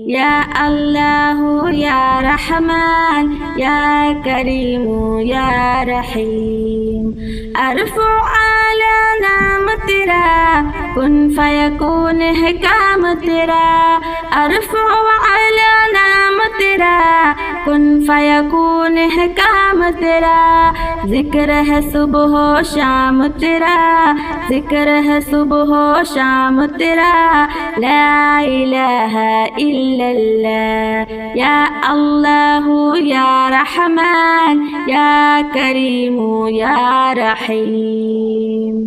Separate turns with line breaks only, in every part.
یا اللہ یا رحمان یا کریم یا رحیم ارفع اعلی نام تیرا کن فیکون ہے کام تیرا ارفع اعلی نام تیرا کن فیکون ہے کام تیرا ذکر ہے صبح و شام تیرا ذکر ہے صبح و شام تیرا لا الہ الا اللہ یا اللہ یا رحمان یا کریم یا رحیم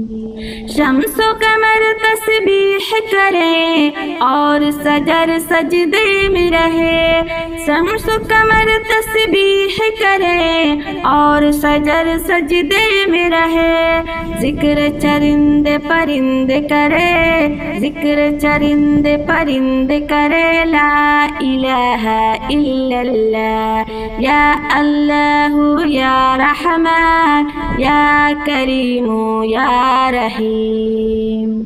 شمس و قمر تسبیح کرے اور سجر سجدے میں رہے شمس و قمر تسبیح کرے اور سجر سجدے میں رہے ذکر چرند پرند کرے ذکر چرند پرند کرے لا الہ الا اللہ یا اللہ یا رحمان یا کریم یا رحیم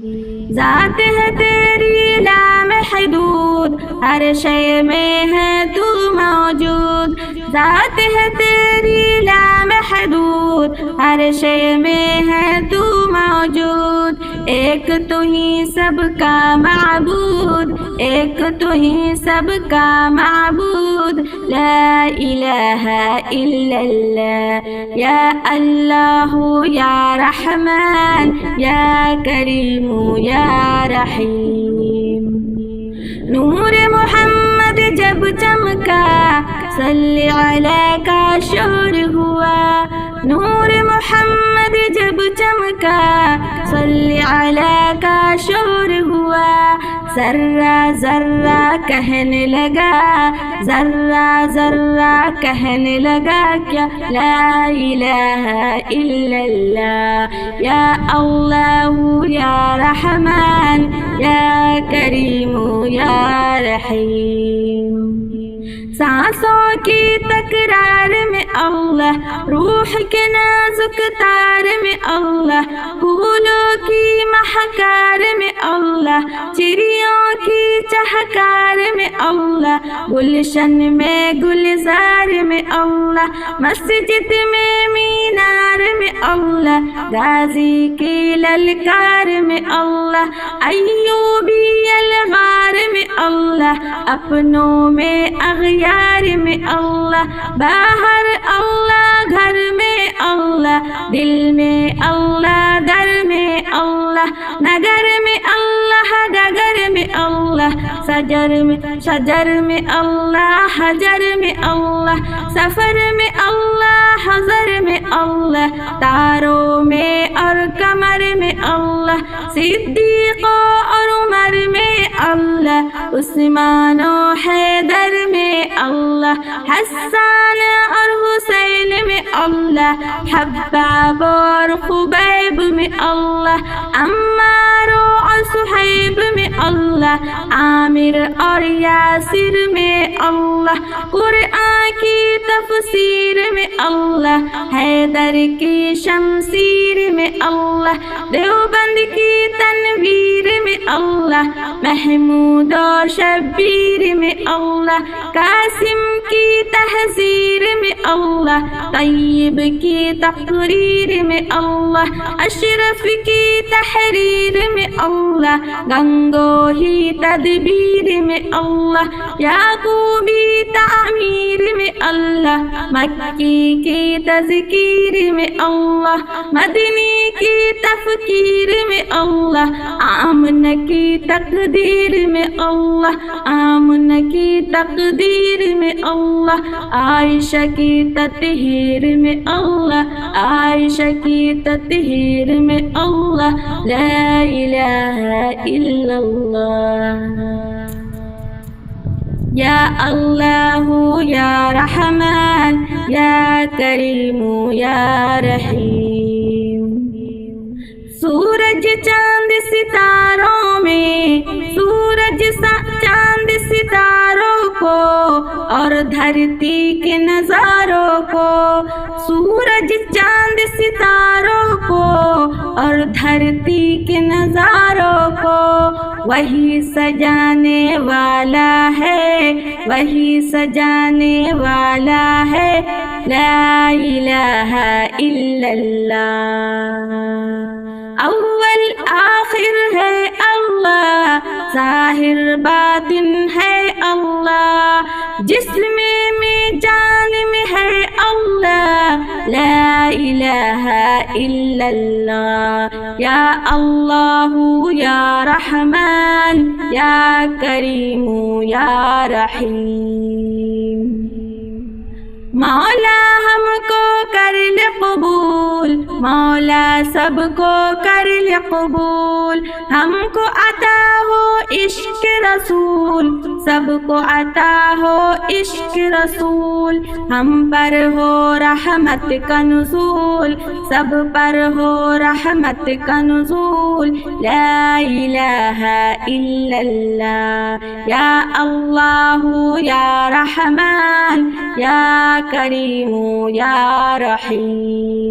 ذات ہے تیری لامحدود ہر شے میں ہے تو موجود ذات ہے تیری لامحدود ہر شے میں ہے تو موجود ایک تو ہی سب کا معبود ایک تو ہی سب کا معبود لا الہ الا اللہ یا اللہ یا رحمان یا کریم یا رحیم نور محمد جب چمکا صلی علیہ کا شور ہوا نور محمد جب چمکا صلی علیہ کا شور ہوا ذرہ ذرہ کہنے لگا ذرہ ذرہ کہنے لگا کیا لا الہ الا اللہ یا اللہ یا رحمان یا کریم یا رحیم سانسوں کی تکرار میں اللہ روح کے نازک تار میں اللہ پھولوں کی مہکار میں اللہ چڑیوں کی چہکار میں اللہ گلشن میں گلزار میں اللہ مسجد میں مینار میں اللہ غازی کی للکار میں اللہ ایوبی الغار میں اللہ اپنوں میں اغیار میں اللہ باہر اللہ گھر میں اللہ دل میں اللہ در میں اللہ نگر میں اللہ ڈگر میں اللہ شجر میں اللہ حجر میں اللہ سفر میں اللہ حضر میں اللہ تاروں میں اور قمر میں اللہ صدیق اور عمر میں اللہ عثمان و حیدر میں اللہ حسان اور حسین میں اللہ حباب اور خبیب میں اللہ عمار اور صہیب میں اللہ عامر اور یاسر میں اللہ قرآن کی تفسیر میں اللہ حیدر کی شمشیر میں اللہ دیوبند کی تنویر میں اللہ محمود اور شبیر میں اللہ قاسم کی تحذیر میں اللہ طیب کی تقریر میں اللہ اشرف کی تحریر میں اللہ گنگوہی تدبیر میں اللہ یعقوبی تعمیر میں اللہ مکی کی تذکیر میں اللہ مدنی کی تفکیر میں اللہ آمن کی تقدیر میں اللہ آمن کی تقدیر میں اللہ عائشہ کی تطہیر میں اللہ عائشہ کی تطہیر میں اللہ لا الہ الا اللہ یا اللہ یا رحمان یا کریم یا رحیم سورج چاند ستاروں میں سورج چاند ستاروں کو اور دھرتی کے نظاروں کو سورج چاند ستاروں کو اور دھرتی کے نظاروں کو وہی سجانے والا ہے، وہی سجانے والا ہے، لا الہ الا اللہ۔ اول آخر ہے اللہ، ظاہر باطن ہے اللہ، جسم میں جان میں ہے اللہ، لا الہ الا اللہ۔ یا اللہ یا رحمان یا کریم یا رحیم۔ مولا ہم کو کر لے قبول، مولا سب کو کر لے قبول، ہم کو عطا ہو عشق رسول، سب کو عطا ہو عشق رسول، ہم پر ہو رحمت کا نزول، سب پر ہو رحمت کا نزول، لا الہ الا اللہ۔ یا اللہ یا رحمان یا کریم یا رحیم۔